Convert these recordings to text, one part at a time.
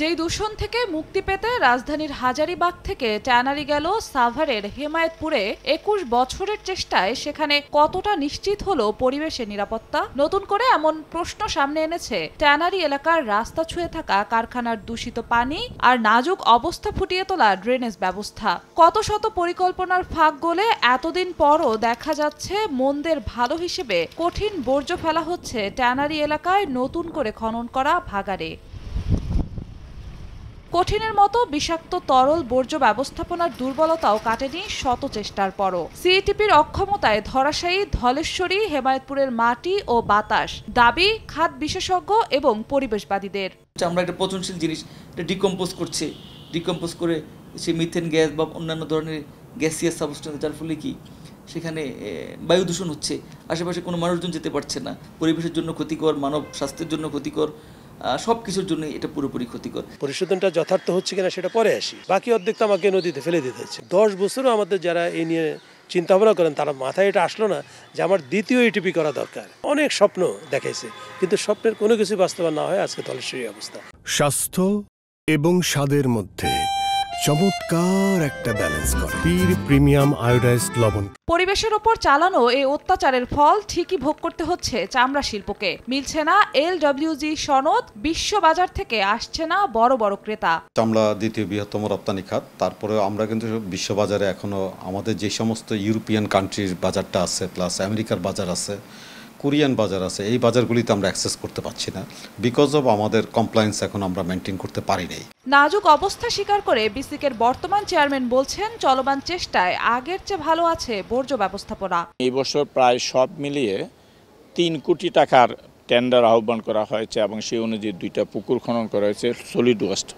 যেই দূষণ থেকে মুক্তি পেতে রাজধানীর হাজারীবাগ থেকে ট্যানারি গেল সাভারের হেমায়েতপুরে ২১ বছরের চেষ্টায় সেখানে কতটা নিশ্চিত হলো পরিবেশের নিরাপত্তা? নতুন করে এমন প্রশ্ন সামনে এনেছে ট্যানারি এলাকার রাস্তা ছুঁয়ে থাকা কারখানার দূষিত পানি আর নাজুক অবস্থা ফুটিয়ে তোলা ড্রেনেজ ব্যবস্থা। কত শত পরিকল্পনার ফাঁক গলে এতদিন পরও দেখা যাচ্ছে মন্দের ভালো হিসেবে কঠিন বর্জ্য ফেলা হচ্ছে ট্যানারি এলাকায় নতুন করে খনন করা ভাগাড়ে। কঠিনের মতো বিষাক্ত তরল বর্জ্য ব্যবস্থাপনার দুর্বলতাও কাটেনি শত চেষ্টার পরও। সিইটিপির অক্ষমতায় ধরাশায়ী ধলেশ্বরী হেমায়েতপুরের মাটি ও বাতাস, দাবি খাত বিশেষজ্ঞ এবং পরিবেশবাদীদের। আমরা একটা পচনশীল জিনিস এটা ডিকম্পোজ করে সে মিথেন গ্যাস বা অন্যান্য ধরনের গ্যাসিয়াস সাবস্টেন্স, যার ফলে কি সেখানে বায়ু দূষণ হচ্ছে, আশেপাশে কোনো মানুষজন যেতে পারছে না, পরিবেশের জন্য ক্ষতিকর, মানব স্বাস্থ্যের জন্য ক্ষতিকর, সব কিছুর জন্য এটা পুরোপুরি ক্ষতিকর। পরিশোধনটা যথার্থ হচ্ছে কিনা সেটা পরে আসি, বাকি অর্ধেক তো আমাকে নদীতে ফেলে দিতে হচ্ছে। 10 বছরও আমাদের যারা এই নিয়ে চিন্তা ভাবনা করেন তারা মাথায় এটা আসলো না যে আমার দ্বিতীয় এটিপি করা দরকার। অনেক স্বপ্ন দেখাইছে, কিন্তু স্বপ্নের কোনো কিছু বাস্তবায়ন না হয় আজকে ধলেশ্বরী অবস্থা। স্বাস্থ্য এবং স্বাদের মধ্যে চমৎকার একটা ব্যালেন্স করে পীর প্রিমিয়াম আয়োডাইজড লবণ। পরিবেশের ওপর চালানো এই অত্যাচারের ফল ঠিকই ভোগ করতে হচ্ছে চামড়া শিল্পকে। মিলছে না LWG সনদ, বিশ্ববাজার থেকে আসছে না বড় বড় ক্রেতা। চামড়া দ্বিতীয় বৃহত্তম রপ্তানি খাত, তারপরেও আমরা কিন্তু বিশ্ববাজারে এখনো আমাদের যে সমস্ত ইউরোপিয়ান কান্ট্রির বাজারটা আছে, প্লাস আমেরিকার বাজার আছে, কোরিয়ান বাজার আছে, এই বাজারগুলিতে আমরা অ্যাক্সেস করতে পারছি না বিকজ অব আমাদের কমপ্লায়েন্স এখন আমরা মেনটেন করতে পারি নাই। নাজুক অবস্থা স্বীকার করে বিসিকের বর্তমান চেয়ারম্যান বলছেন চলমান চেষ্টায় আগের চেয়ে ভালো আছে বর্জ্য ব্যবস্থাপনা। এই বছর প্রায় সব মিলিয়ে 3 কোটি টাকার টেন্ডার আহ্বান করা হয়েছে এবং সেই অনুযায়ী 2টা পুকুর খনন করা হয়েছে সলিড ওয়েস্ট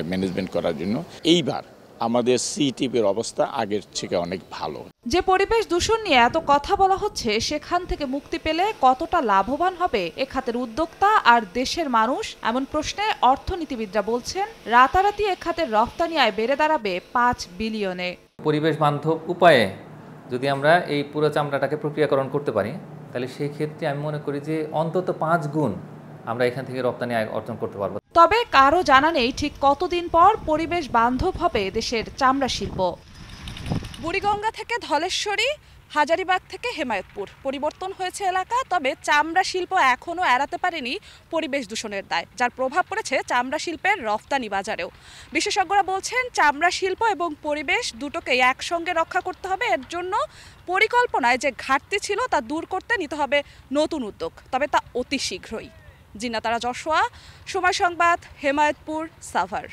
ম্যানেজমেন্ট করার জন্য। এইবার আমাদের সিইটিপির অবস্থা আগের থেকে অনেক ভালো। যে পরিবেশ দূষণ নিয়ে এত কথা বলা হচ্ছে সেখান থেকে মুক্তি পেলে কতটা লাভবান হবে এ খাতের উদ্যোক্তা আর দেশের মানুষ, এমন প্রশ্নে অর্থনীতিবিদরা বলছেন রাতারাতি এ খাতের রফতানি আয় বেড়ে দাঁড়াবে 5 বিলিয়নে। পরিবেশ বান্ধব উপায়ে যদি আমরা এই পুরো চামড়াটাকে প্রক্রিয়াকরণ করতে পারি তাহলে সেই ক্ষেত্রে আমি মনে করি যে অন্তত 5 গুণ আমরা এখান থেকে রপ্তানি আয় অর্জন করতে পারবো। তবে কারো জানা নেই ঠিক কতদিন পর পরিবেশ বান্ধব হবে দেশের চামড়া শিল্প। বুড়িগঙ্গা থেকে ধলেশ্বরী, হাজারীবাগ থেকে হেমায়েতপুর পরিবর্তন হয়েছে এলাকা, তবে চামড়া শিল্প এখনও এড়াতে পারেনি পরিবেশ দূষণের দায়, যার প্রভাব পড়েছে চামড়া শিল্পের রফতানি বাজারেও। বিশেষজ্ঞরা বলছেন চামড়া শিল্প এবং পরিবেশ দুটোকেই একসঙ্গে রক্ষা করতে হবে। এর জন্য পরিকল্পনায় যে ঘাটতি ছিল তা দূর করতে নিতে হবে নতুন উদ্যোগ, তবে তা অতি শীঘ্রই। জিন্নাত আরা, যশোয়া, সময় সংবাদ, হেমায়েতপুর, সাভার।